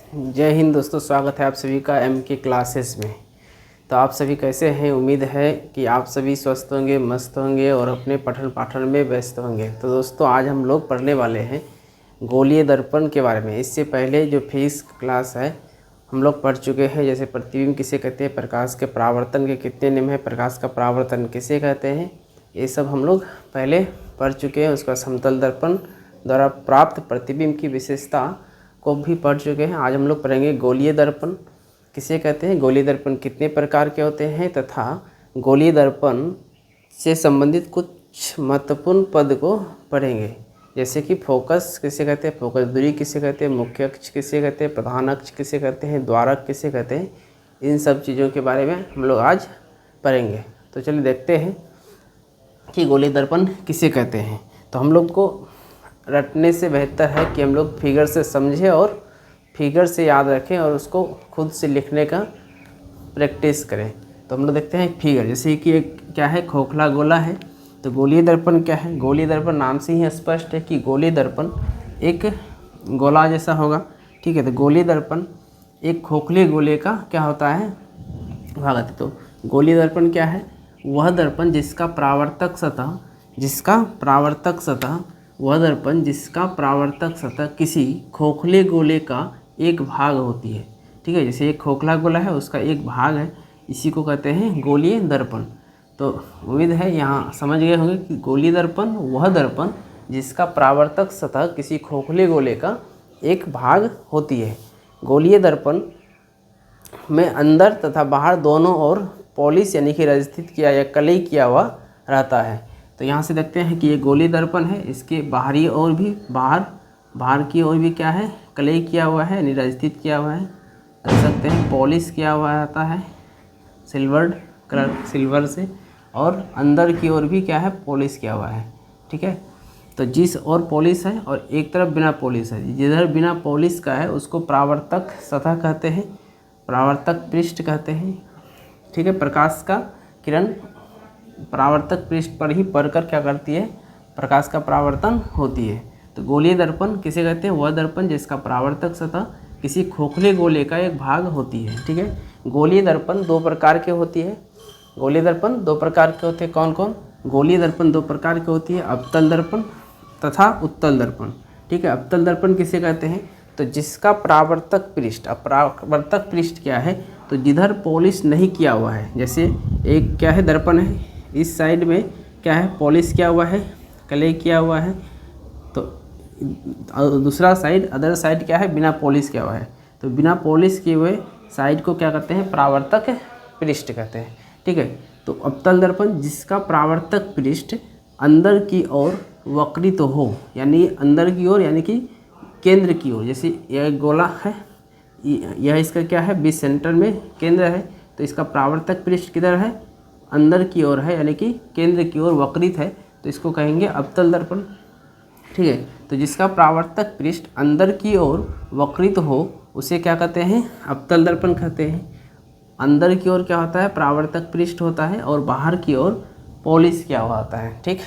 जय हिंद दोस्तों, स्वागत है आप सभी का एम के क्लासेस में। तो आप सभी कैसे हैं? उम्मीद है कि आप सभी स्वस्थ होंगे, मस्त होंगे और अपने पठन पाठन में व्यस्त होंगे। तो दोस्तों आज हम लोग पढ़ने वाले हैं गोलीय दर्पण के बारे में। इससे पहले जो फिजिक्स क्लास है हम लोग पढ़ चुके हैं, जैसे प्रतिबिंब किसे कहते हैं, प्रकाश के परावर्तन के कितने नियम हैं, प्रकाश का परावर्तन किसे कहते हैं, ये सब हम लोग पहले पढ़ चुके हैं। उसका समतल दर्पण द्वारा प्राप्त प्रतिबिंब की विशेषता को भी पढ़ चुके हैं। आज हम लोग पढ़ेंगे गोलीय दर्पण किसे कहते हैं, गोलीय दर्पण कितने प्रकार के होते हैं तथा गोलीय दर्पण से संबंधित कुछ महत्वपूर्ण पद को पढ़ेंगे, जैसे कि फोकस किसे कहते हैं, फोकस दूरी किसे कहते हैं, मुख्य अक्ष किसे कहते हैं, प्रधान अक्ष किसे कहते हैं, द्वारक किसे कहते हैं। इन सब चीज़ों के बारे में हम लोग आज पढ़ेंगे। तो चलिए देखते हैं कि गोलीय दर्पण किसे कहते हैं। तो हम लोग को रटने से बेहतर है कि हम लोग फिगर से समझें और फिगर से याद रखें और उसको खुद से लिखने का प्रैक्टिस करें। तो हम लोग देखते हैं फिगर, जैसे कि एक क्या है, खोखला गोला है। तो गोलीय दर्पण क्या है? गोलीय दर्पण नाम से ही स्पष्ट है कि गोलीय दर्पण एक गोला जैसा होगा, ठीक है। तो गोलीय दर्पण एक खोखले गोले का क्या होता है, भाग है। तो गोलीय दर्पण क्या है? वह दर्पण जिसका परावर्तक सतह किसी खोखले गोले का एक भाग होती है, ठीक है। जैसे एक खोखला गोला है, उसका एक भाग है, इसी को कहते हैं गोलीय दर्पण। तो उम्मीद है यहाँ समझ गए होंगे कि गोलीय दर्पण वह दर्पण जिसका परावर्तक सतह किसी खोखले गोले का एक भाग होती है। गोलीय दर्पण में अंदर तथा बाहर दोनों ओर पॉलिश यानी कि रजिस्टित किया या कलई किया हुआ रहता है। तो यहाँ से देखते हैं कि ये गोलीय दर्पण है, इसके बाहरी ओर भी बाहर की ओर भी क्या है, कलई किया हुआ है यानी रजिस्टित किया हुआ है, देख सकते हैं पॉलिश किया हुआ रहता है सिल्वर से, और अंदर की ओर भी क्या है, पॉलिश किया हुआ है, ठीक है। तो जिस ओर पॉलिश है और एक तरफ बिना पॉलिश है, जिधर बिना पॉलिश का है उसको परावर्तक सतह कहते हैं, परावर्तक पृष्ठ कहते हैं, ठीक है। प्रकाश का किरण परावर्तक पृष्ठ पर ही पड़कर क्या करती है, प्रकाश का परावर्तन होती है। तो गोलीय दर्पण किसे कहते हैं? वह दर्पण जिसका परावर्तक सतह किसी खोखले गोले का एक भाग होती है, ठीक है। गोलीय दर्पण दो प्रकार के होती है। गोलीय दर्पण दो प्रकार के होते हैं, कौन कौन? गोलीय दर्पण दो प्रकार की होती है, अवतल दर्पण तथा उत्तल दर्पण, ठीक है। अवतल दर्पण किसे कहते हैं? तो जिसका परावर्तक पृष्ठ, अब परावर्तक पृष्ठ क्या है, तो जिधर पॉलिश नहीं किया हुआ है, जैसे एक क्या है दर्पण है, इस साइड में क्या है, पॉलिश किया हुआ है, कलई किया हुआ है, तो दूसरा साइड अदर साइड क्या है, बिना पॉलिश किया हुआ है। तो बिना पॉलिश किए हुए साइड को क्या कहते हैं, परावर्तक पृष्ठ कहते हैं, ठीक है। तो अवतल दर्पण जिसका परावर्तक पृष्ठ अंदर की ओर वक्रित हो, यानी अंदर की ओर यानी कि केंद्र की ओर, जैसे यह गोला है, यह इसका क्या है, बीच सेंटर में केंद्र है, तो इसका परावर्तक पृष्ठ किधर है, अंदर की ओर है, यानी कि केंद्र की ओर वक्रित है, तो इसको कहेंगे अवतल दर्पण, ठीक है। तो जिसका परावर्तक पृष्ठ अंदर की ओर वक्रित हो उसे क्या कहते हैं, अवतल दर्पण कहते हैं। अंदर की ओर क्या होता है, परावर्तक पृष्ठ होता है, और बाहर की ओर पॉलिश किया हुआ होता है, ठीक।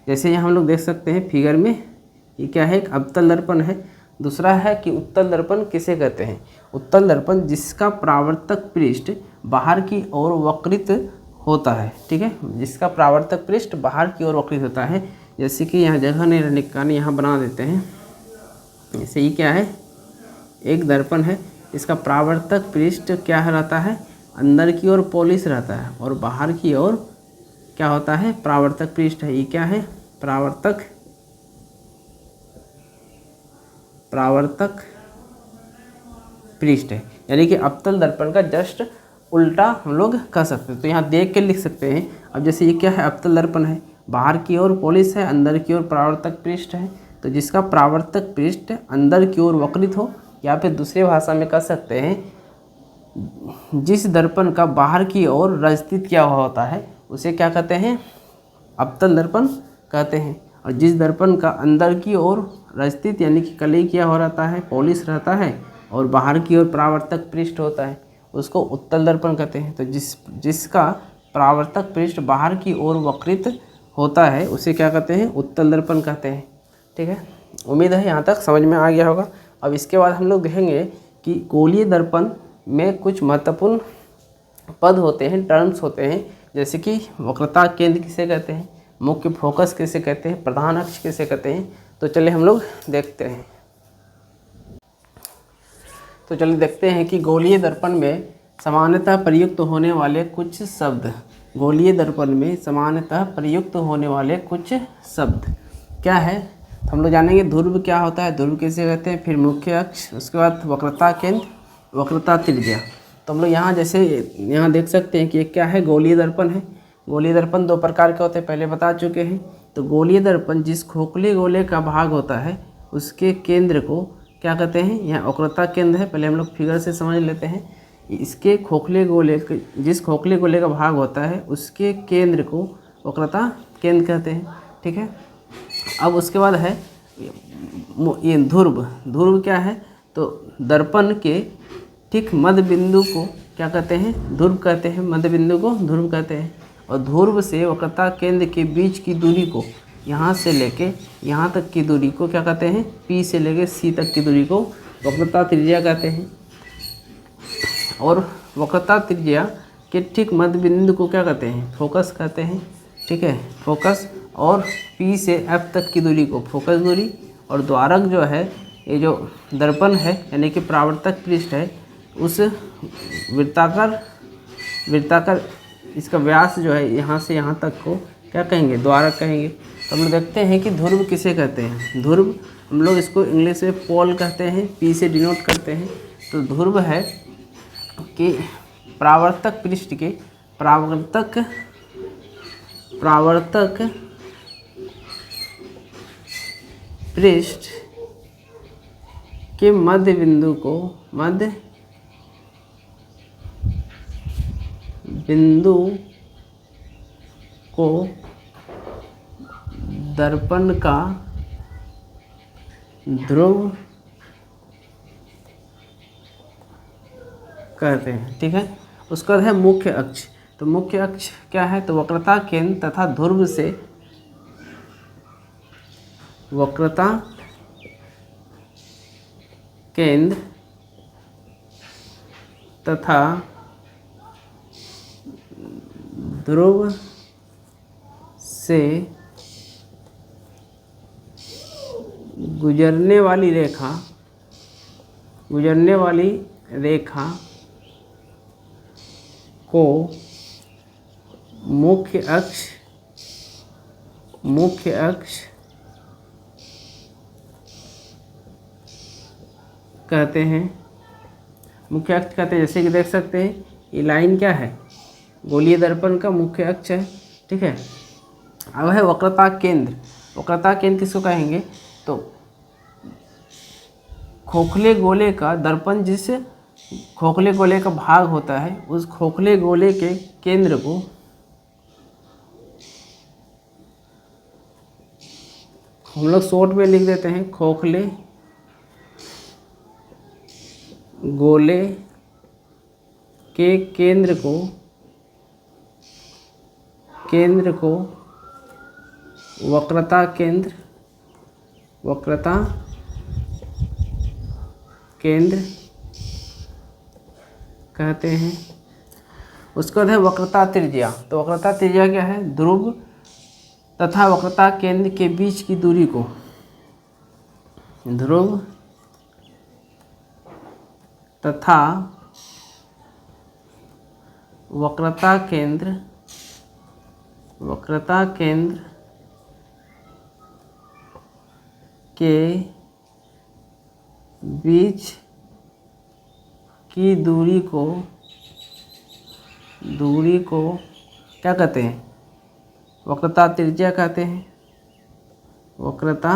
जैसे यहाँ हम लोग देख सकते हैं फिगर में, ये क्या है, एक अवतल दर्पण है। दूसरा है कि उत्तल दर्पण किसे कहते हैं? उत्तल दर्पण जिसका परावर्तक पृष्ठ बाहर की ओर वक्रित होता है, ठीक है, जिसका परावर्तक पृष्ठ बाहर की ओर वक्रित होता है। जैसे कि यहाँ जगह नहीं रहने के कारण यहाँ बना देते हैं, जैसे ये क्या है, एक दर्पण है, इसका परावर्तक पृष्ठ क्या रहता है, अंदर की ओर पॉलिश रहता है, और बाहर की ओर क्या होता है, परावर्तक पृष्ठ है। ये क्या है, परावर्तक पृष्ठ है, यानी कि अवतल दर्पण का जस्ट उल्टा हम लोग कह सकते हैं। तो यहाँ देख के लिख सकते हैं। अब जैसे ये क्या है, अवतल दर्पण है, बाहर की ओर पॉलिश है, अंदर की ओर परावर्तक पृष्ठ है, तो जिसका परावर्तक पृष्ठ अंदर की ओर वक्रित हो, या फिर दूसरे भाषा में कह सकते हैं जिस दर्पण का बाहर की ओर रजिस्टित किया हुआ होता है उसे क्या कहते हैं, अवतल दर्पण कहते हैं। और जिस दर्पण का अंदर की ओर रजिस्टित यानी कि कलई किया हुआ रहता है, पॉलिश रहता है, और बाहर की ओर परावर्तक पृष्ठ होता है, उसको उत्तल दर्पण कहते हैं। तो जिसका परावर्तक पृष्ठ बाहर की ओर वक्रित होता है उसे क्या कहते हैं, उत्तल दर्पण कहते हैं, ठीक है। उम्मीद है यहाँ तक समझ में आ गया होगा। अब इसके बाद हम लोग देखेंगे कि गोलीय दर्पण में कुछ महत्वपूर्ण पद होते हैं, टर्म्स होते हैं, जैसे कि वक्रता केंद्र किसे कहते हैं, मुख्य फोकस किसे कहते हैं, प्रधान अक्ष किसे कहते हैं। तो चलिए हम लोग देखते हैं। तो चलिए देखते हैं कि गोलीय दर्पण में सामान्यतः प्रयुक्त होने वाले कुछ शब्द। गोलीय दर्पण में सामान्यतः प्रयुक्त होने वाले कुछ शब्द क्या है, तो हम लोग जानेंगे। ध्रुव क्या होता है, ध्रुव किसे कहते हैं, फिर मुख्य अक्ष, उसके बाद वक्रता केंद्र, वक्रता त्रिज्या। तो हम लोग यहाँ जैसे यहाँ देख सकते हैं कि एक क्या है, गोलीय दर्पण है। गोलीय दर्पण दो प्रकार के होते हैं, पहले बता चुके हैं। तो गोलीय दर्पण जिस खोखले गोले का भाग होता है उसके केंद्र को क्या कहते हैं, यहाँ वक्रता केंद्र है। पहले हम लोग फिगर से समझ लेते हैं। इसके खोखले गोले, जिस खोखले गोले का भाग होता है उसके केंद्र को वक्रता केंद्र कहते हैं, ठीक है। अब उसके बाद है ये ध्रुव। ध्रुव क्या है, तो दर्पण के ठीक मध्य बिंदु को क्या कहते हैं, ध्रुव कहते हैं। मध्य बिंदु को ध्रुव कहते हैं। और ध्रुव से वक्रता केंद्र के बीच की दूरी को, यहाँ से लेके यहाँ तक की दूरी को क्या कहते हैं, P से लेके C तक की दूरी को वक्रता त्रिज्या कहते हैं। और वक्रता त्रिज्या के ठीक मध्य बिंदु को क्या कहते हैं, फोकस कहते हैं, ठीक है, फोकस। और P से F तक की दूरी को फोकस दूरी। और द्वारक जो है, ये जो दर्पण है यानी कि परावर्तक पृष्ठ है, उस वृत्ताकार इसका व्यास जो है यहाँ से यहाँ तक को क्या कहेंगे, द्वारक कहेंगे। तो हम लोग देखते हैं कि ध्रुव किसे कहते हैं। ध्रुव हम लोग इसको इंग्लिश में पोल कहते हैं, P से डिनोट करते हैं। तो ध्रुव है कि परावर्तक पृष्ठ के परावर्तक पृष्ठ के मध्य बिंदु को दर्पण का ध्रुव कहते हैं, ठीक है। उसका है मुख्य अक्ष। तो मुख्य अक्ष क्या है, तो वक्रता केंद्र तथा ध्रुव से वक्रता केंद्र तथा ध्रुव से गुजरने वाली रेखा को मुख्य अक्ष कहते हैं। मुख्य अक्ष कहते हैं, जैसे कि देख सकते हैं ये लाइन क्या है, गोलीय दर्पण का मुख्य अक्ष है, ठीक है। अब है वक्रता केंद्र। वक्रता केंद्र किसको कहेंगे, तो खोखले गोले का दर्पण जिस खोखले गोले का भाग होता है उस खोखले गोले के केंद्र को हम लोग शॉर्ट में लिख देते हैं, खोखले गोले के केंद्र को वक्रता केंद्र कहते हैं। उसके बाद है वक्रता त्रिज्या। तो वक्रता त्रिज्या क्या है, ध्रुव तथा वक्रता केंद्र के बीच की दूरी को ध्रुव तथा वक्रता केंद्र के बीच की दूरी को क्या कहते हैं, वक्रता त्रिज्या कहते हैं। वक्रता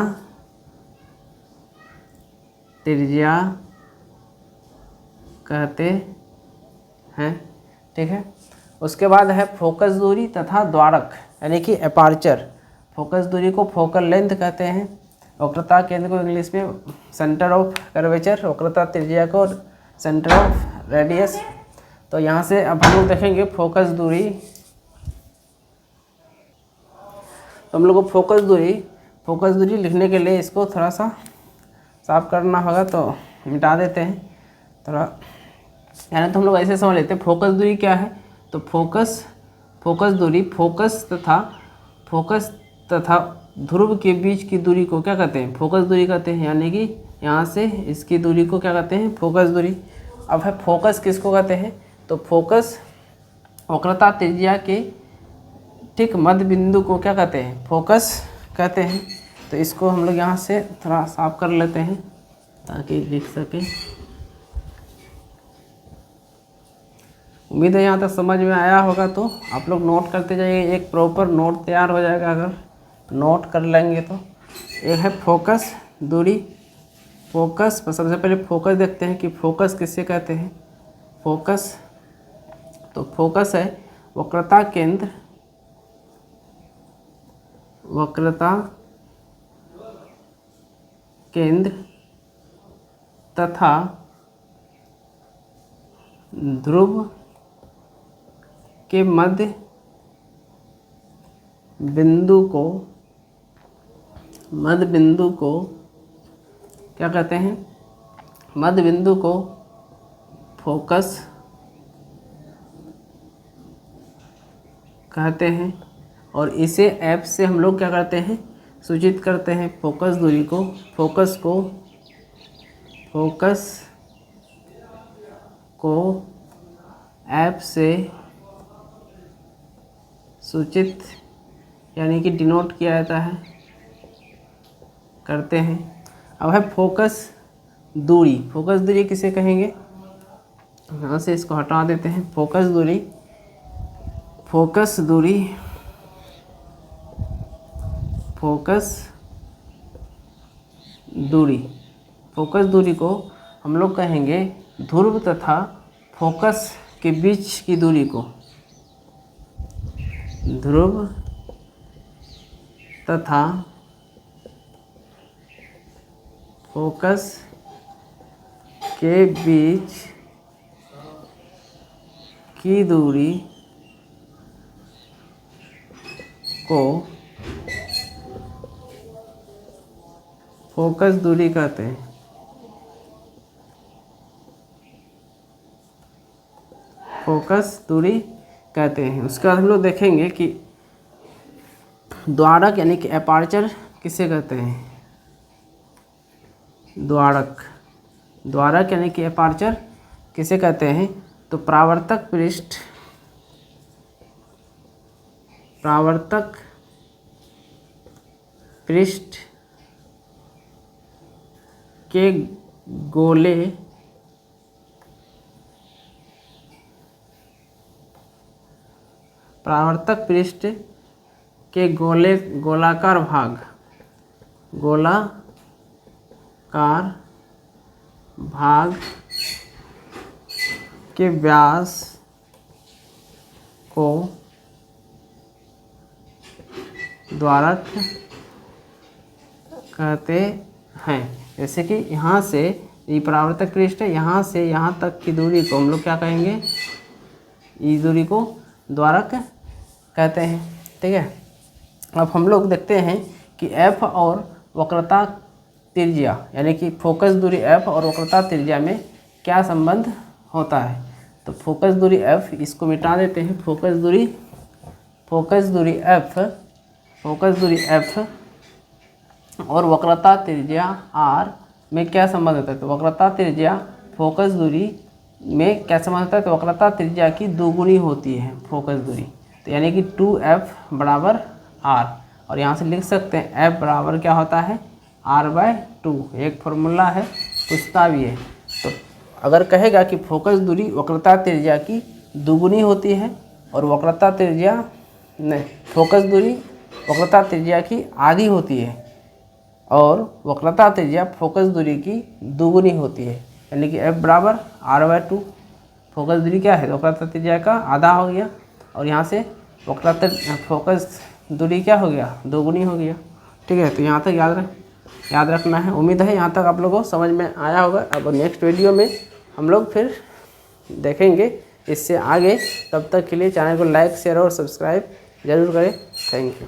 त्रिज्या कहते हैं, ठीक है। उसके बाद है फोकस दूरी तथा द्वारक यानी कि एपार्चर। फोकस दूरी को फोकल लेंथ कहते हैं। वक्रता केंद्र को इंग्लिश में सेंटर ऑफ कर्वेचर, वक्रता त्रिज्या को सेंटर ऑफ रेडियस। तो यहाँ से अब हम लोग देखेंगे फोकस दूरी। तो हम लोग को फोकस दूरी लिखने के लिए इसको थोड़ा सा साफ करना होगा, तो मिटा देते हैं। थोड़ा, यानी तो हम लोग ऐसे समझ लेते हैं फोकस दूरी क्या है, तो फोकस दूरी फोकस तथा ध्रुव के बीच की दूरी को क्या कहते हैं, फोकस दूरी कहते हैं। यानी कि यहाँ से इसकी दूरी को क्या कहते हैं, फोकस दूरी। अब है फोकस किसको कहते हैं, तो फोकस वक्रता त्रिज्या के ठीक मध्य बिंदु को क्या कहते हैं, फोकस कहते हैं। तो इसको हम लोग यहाँ से थोड़ा साफ कर लेते हैं ताकि लिख सकें। उम्मीद है यहाँ तक समझ में आया होगा, तो आप लोग नोट करते जाइए, एक प्रॉपर नोट तैयार हो जाएगा अगर नोट कर लेंगे तो। एक है फोकस दूरी, फोकस सबसे पहले फोकस देखते हैं कि फोकस किससे कहते हैं। फोकस, तो फोकस है वक्रता केंद्र तथा ध्रुव के मध्य बिंदु को क्या कहते हैं, मध्य बिंदु को फोकस कहते हैं। और इसे एफ से हम लोग क्या करते हैं, सूचित करते हैं फोकस दूरी को, फोकस को एफ से सूचित यानी कि डिनोट किया जाता है, करते हैं। अब है फोकस दूरी किसे कहेंगे, यहाँ से इसको हटा देते हैं। फोकस दूरी को हम लोग कहेंगे ध्रुव तथा फोकस के बीच की दूरी को, ध्रुव तथा फोकस के बीच की दूरी को फोकस दूरी कहते हैं। फोकस दूरी कहते हैं। उसके बाद हम लोग देखेंगे कि द्वारक यानी कि एपर्चर किसे कहते हैं, द्वारक यानी कि एपर्चर किसे कहते हैं, तो परावर्तक पृष्ठ के गोले परावर्तक पृष्ठ के गोलाकार भाग के व्यास को द्वारक कहते हैं। जैसे कि यहाँ से ये परावर्तक पृष्ठ है, यहाँ से यहाँ तक की दूरी को हम लोग क्या कहेंगे, इस दूरी को द्वारक कहते हैं। ठीक है, अब हम लोग देखते हैं कि एफ और वक्रता त्रिज्या यानी कि फोकस दूरी एफ और वक्रता त्रिज्या में क्या संबंध होता है। तो फोकस दूरी एफ, इसको मिटा देते हैं। फोकस दूरी एफ और वक्रता त्रिज्या आर में क्या संबंध होता है, तो वक्रता त्रिज्या फोकस दूरी में क्या संबंध होता है, तो वक्रता त्रिज्या की दोगुनी होती है फोकस दूरी। तो यानी कि 2f बराबर r, और यहाँ से लिख सकते हैं f बराबर क्या होता है, r/2। एक फॉर्मूला है, पूछता भी है। तो अगर कहेगा कि फोकस दूरी वक्रता त्रिज्या की दोगुनी होती है और फोकस दूरी वक्रता त्रिज्या की आधी होती है और वक्रता त्रिज्या फोकस दूरी की दोगुनी होती है, यानी कि f बराबर r/2। फोकस दूरी क्या है, वक्रता त्रिज्या का आधा हो गया, और यहाँ से फोकस दूरी क्या हो गया, दोगुनी हो गया। ठीक है, तो यहाँ तक याद रखना है। उम्मीद है यहाँ तक आप लोगों को समझ में आया होगा। अब नेक्स्ट वीडियो में हम लोग फिर देखेंगे इससे आगे। तब तक के लिए चैनल को लाइक, शेयर और सब्सक्राइब जरूर करें। Thank you.